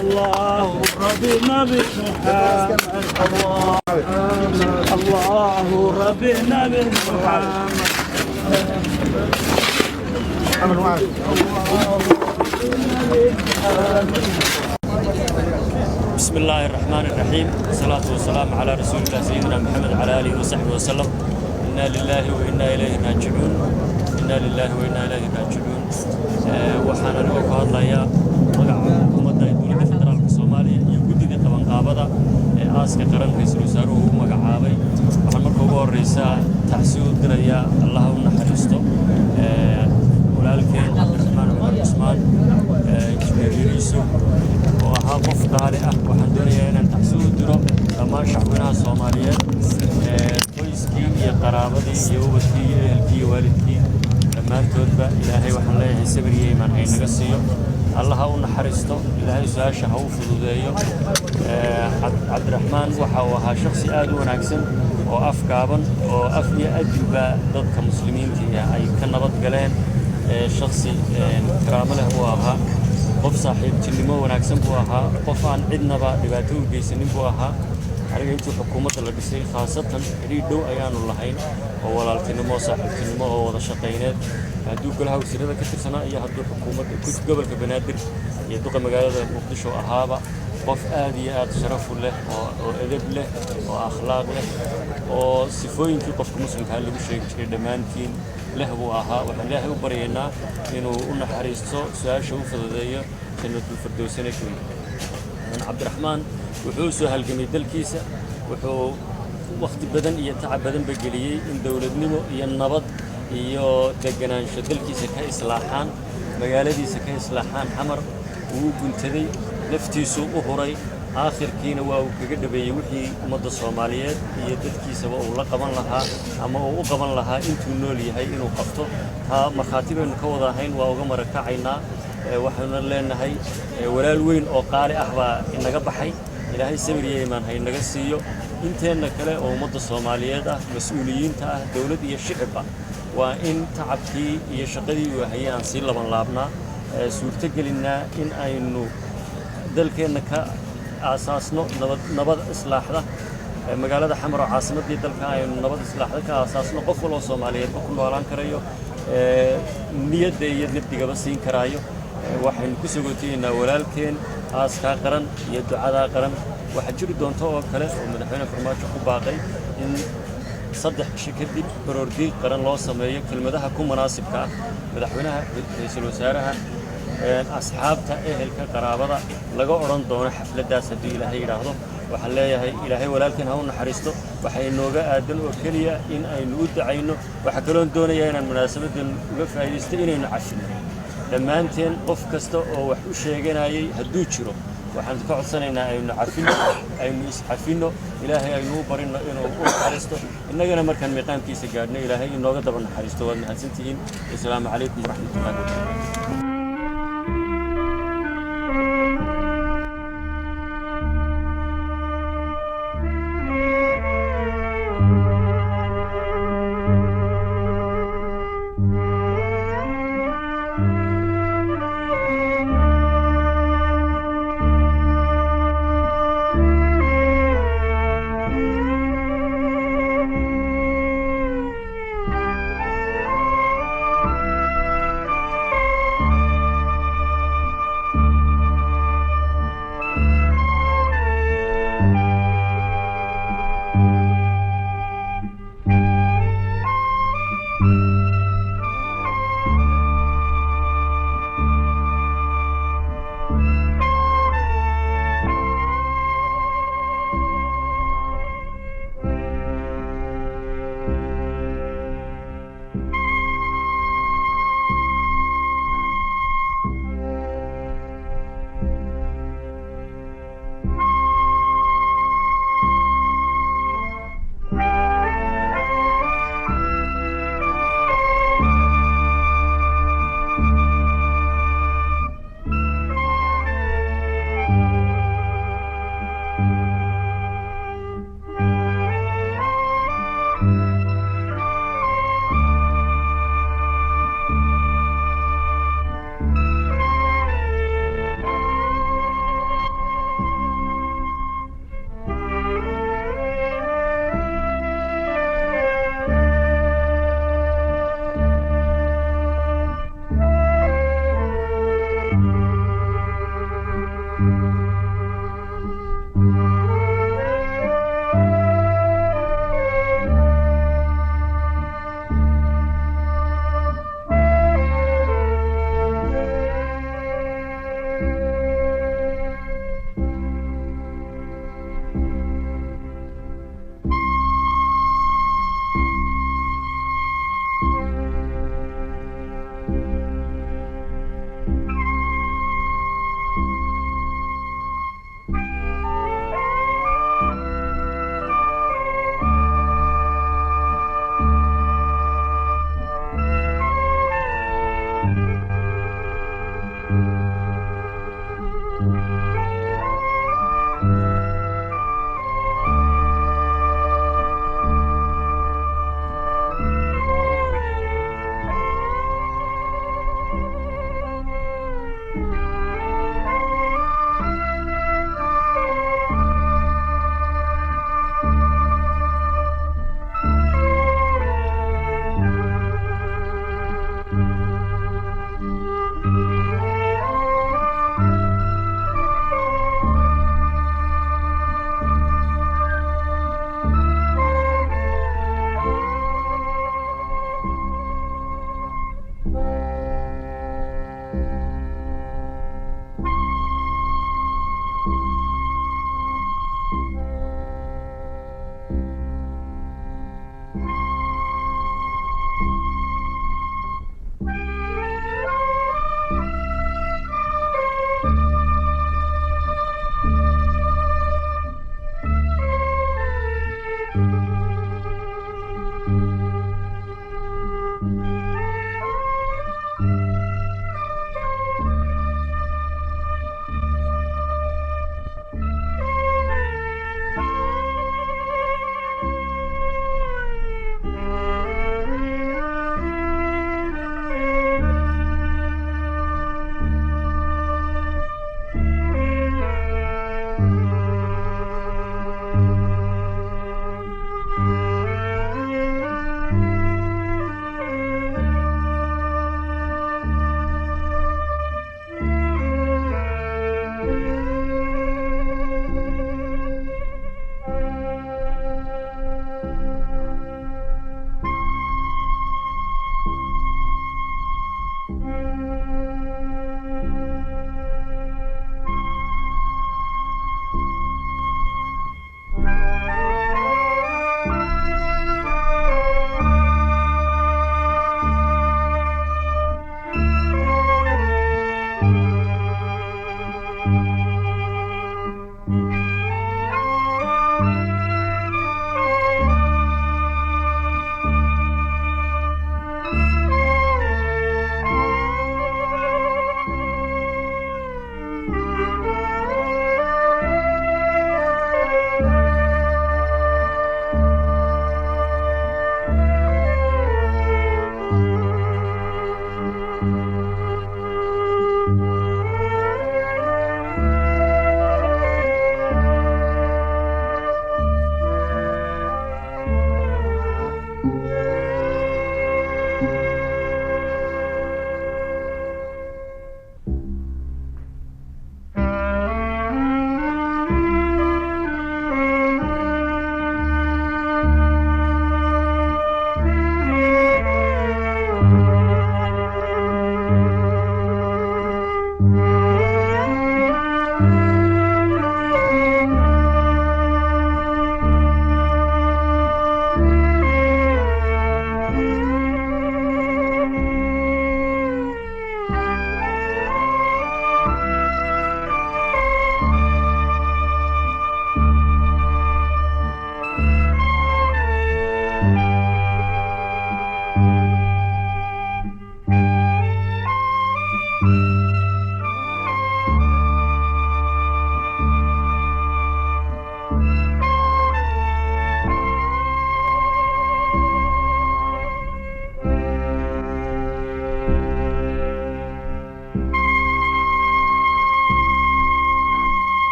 الله ربي نبي محمد الله ربي نبي محمد بسم الله الرحمن الرحيم والصلاة والسلام على رسول الله سيدنا محمد على آله وصحبه وسلم إنا لله وإنا إليه راجعون إنا لله وإنا إليه راجعون وحنا نوقف هذا يا حكومة الدولة الفدرالية الصومالية يوجد ذي طبعا قابضة آسك قرن رئيس الوزراء ومقعابي وحنا مركوب الرئيسة تحسود دريا الله ونحرسته ولكن عبد الرحمن عمر عثمان كبيريسو وها قف قارئ waxaan doonayaa inaan taxsuud diro dhammaan shacbinaha Soomaaliyeed qoyskii iyo qaraabadii iyo ubadkii iyo ehelkii iyo waalidkii dhammaantoodba ilaahay waxaan leeyahay sabir iyo iimaan ay naga siiyo Allah ha u naxariisto ilaahay su'aasha ha u fududeeyo Cabdiraxmaan waxa uu ahaa shakhsi aad u wanaagsan oo afgaaban oo af iyo adilba dadka muslimiinta ay ka nabad galeen shakhsi karaamo leh oo ahaa qof saaxiibtinimo wanaagsan buu ahaa qof aan cidnaba dhibaato u geysanin buu ahaa aniga intii xukuumadda la dhisay khaasatan xiriir dhow ayaanu lahayn oo walaaltinimo saaxiibtinimo oo wada shaqayneed hadduu golaha wasiirada ka tirsanaa iyo hadduu xukuumadda gobolka banaadir iyo duqa magaalada muqdisho ahaaba qof aad iyo aad sharaf u leh oo edeb leh oo akhlaaq leh oo sifooyinkii qofka muslimka lagu sheegi jiray dhammaantiin leh buu ahaa waxaan ilaahay u baryaynaa inuu u naxariisto su'aasha u fududeeyo jannatul firdawsana ku Cabdiraxmaan wuxuu soo halgamay dalkiisa wuxuu waqti badan iyo tacab badan ba geliyay in dawladnimo iyo nabad iyo deganaansho dalkiisa ka islaaxaan magaaladiisa ka islaaxaan xamar uu guntaday naftiisu u huray آخرkiina waa uu kaga dhabeeyay wixii ummadda Soomaaliyeed iyo dadkiisaba uu la qaban lahaa ama uu u qaban lahaa intuu nool yahay inuu qabto taa marxaatibaynu ka wada ahayn waa uga marakacaynaa waxaanu leenahay walaal weyn oo qaali ah baa inaga baxay ilaahay sabir iyo iimaan hay naga siiyo inteena kale oo ummadda Soomaaliyeed ah mas'uuliyiinta ah dawlad iyo shicibba waa in tacabkii iyo shaqadii uu hayaan si laban laabnaa suurta gelinaa in aynu dalkeena ka asaasno nabad islaaxda magaalada xamar oo caasimadii dalka aynu nabad islaaxda ka asaasno qof walba Soomaaliyeed ku noolaan karayo niyadda iyo nabdigaba siin karayo waxaynu ku sugootiinaa walaalkeen aaska qaran iyo ducada qaran waxa jiri doonto oo kale oo madaxweyne farmaajo ku baaqay in saddex shirkadii baroordiiq qaran loo sameeyo kelmadaha ku munaasibka ah madaxweynaha ra'iisul wasaaraha asxaabta ehelka qaraabada laga oran doono xafladaas hadii ilaahay yiraahdo waxa leeyahay ilaahay walaalkeen ha u naxariisto waxa inooga aadan oo kaliya in aynu u dacayno waxa kale oo doonaya inaan munaasabadan uga faa'iideysto inaynu cafino dhammaanteen qof kasta oo wax u sheeganayay hadduu jiro waxaan ka codsanaynaa aynu cafino aynu iscafino ilaahay aynu u barino inuu u naxariisto innagana markaan miiqaamkiisa gaadhno ilaahay inooga daba naxariisto waad mahadsantihiin assalaamu calaykum waraxmatullaahi wabarakaatuh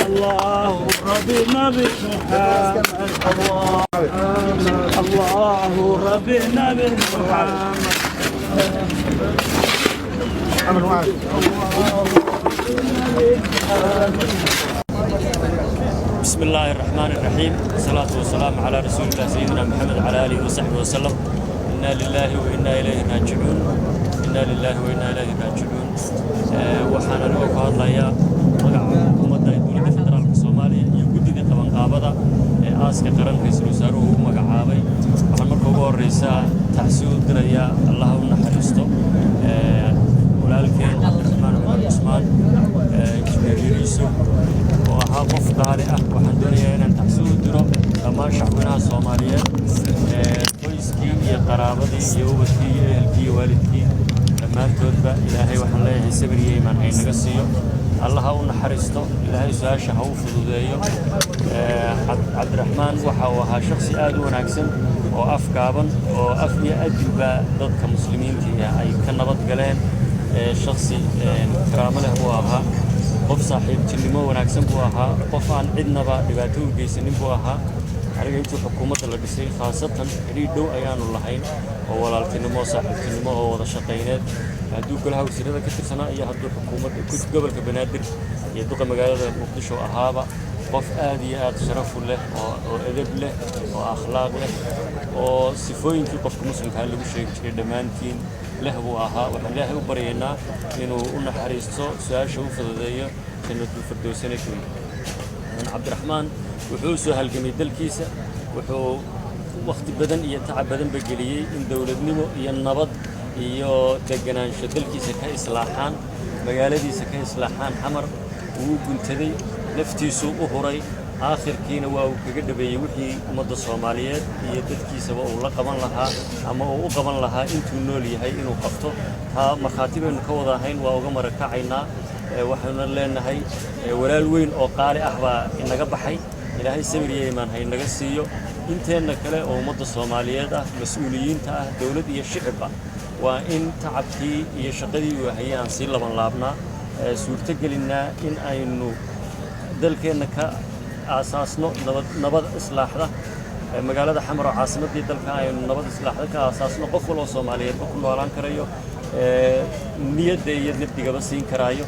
الله ربي نبي محمد الله ربي نبي محمد بسم الله الرحمن الرحيم والصلاة والسلام على رسول الله سيدنا محمد على آله وصحبه وسلم إنا لله وإنا إليه راجعون إنا لله وإنا إليه راجعون وحنا نوقف هذا يا مقع حكومة دولة فدرال الصومالية يوجد طبعا قابضة آسك قرن رئيس الوزراء ومقع عابي وحنا مركوب الرئيسة تحسود دريا الله ونحرسته ولكن عبد الرحمن بن عثمان جبريليسو وها قف قارئ waxaan doonayaa inaan taxsuud diro dhammaan shacbinaha Soomaaliyeed qoyskii iyo qaraabadii iyo ubadkii iyo ehelkii iyo waalidkii dhammaantoodba ilaahay waxaan leeyahay sabir iyo iimaan ay naga siiyo Allah ha u naxariisto ilaahay su'aasha ha u fududeeyo Cabdiraxmaan waxa uu ahaa shakhsi aad u wanaagsan oo afgaaban oo af iyo adilba dadka muslimiinta ay ka nabad galeen shakhsi karaamo leh uu ahaa qof saaxiibtinimo wanaagsan buu ahaa qof aan cidnaba dhibaato u geysanin buu ahaa aniga intii xukuumadda la dhisay khaasatan xiriir dhow ayaanu lahayn oo walaaltinimo saaxiibtinimo oo wada shaqayneed hadduu golaha wasiirada ka tirsanaa iyo hadduu xukuumadda gobolka banaadir iyo duqa magaalada muqdisho ahaaba qof aad iyo aad sharaf u leh oo edeb leh oo akhlaaq leh oo sifooyinkii qofka muslimka lagu sheegi jiray dhammaantiin leh buu ahaa waxaan ilaahay u baryaynaa inuu u naxariisto su'aasha u fududeeyo jannatul firdawsana kuwi Cabdiraxmaan wuxuu soo halgamay dalkiisa wuxuu waqti badan iyo tacab badan ba geliyay in dawladnimo iyo nabad iyo deganaansho dalkiisa ka islaaxaan magaaladiisa ka islaaxaan xamar uu guntaday naftiisu u huray آخرkiina waa uu kaga dhabeeyay wixii ummadda Soomaaliyeed iyo dadkiisaba uu la qaban lahaa ama uu u qaban lahaa intuu nool yahay inuu qabto taa marxaatibeenu ka wada ahayn waa uga marakacaynaa waxaanu leenahay walaal weyn oo qaali ah baa inaga baxay ilaahay sabir iyo iimaan hay naga siiyo inteena kale oo ummadda Soomaaliyeed ah mas'uuliyiinta ah dawlad iyo shicibba waa in tacabkii iyo shaqadii uu hayay aan si laban laabnaa suurta gelinaa in aynu dalkeena ka asaasno nabad islaaxda magaalada xamar oo caasimadii dalka aynu nabad islaaxda ka asaasno qof walba Soomaaliyeed ku noolaan karayo niyadda iyo nabdigaba siin karayo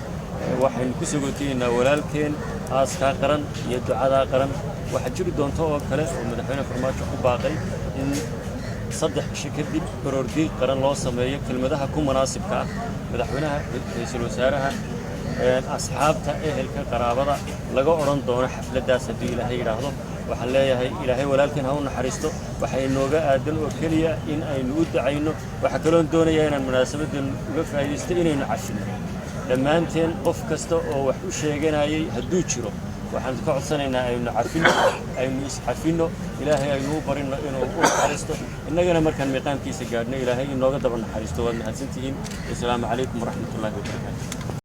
waxaynu ku sugootiinaa walaalkeen aaska qaran iyo ducada qaran waxa jiri doonto oo kale oo madaxweyne farmaajo ku baaqay in saddex shirkadii baroordi qaran loo sameeyo kelmadaha ku munaasibka ah madaxweynaha ra'iisul wasaaraha asxaabta ehelka qaraabada laga oran doono xafladaas hadii ilaahay yiraahdo waxa leeyahay ilaahay walaalkeen ha u naxariisto waxa inooga aadan oo kaliya in aynu u dacayno waxa kale oo doonaya inaan munaasabadan uga faa'iideysto inaynu cafino dhammaanteen qof kasta oo wax u sheeganayay hadduu jiro waxaan ka codsanaynaa aynu iscafino ilaahay aynu u barino inuu u naxariisto innagana markaan miiqaamkiisa gaadhno ilaahay inooga daba naxariisto waad mahadsantihiin assalaamu calaykum waraxmatullaahi wabarakaatuh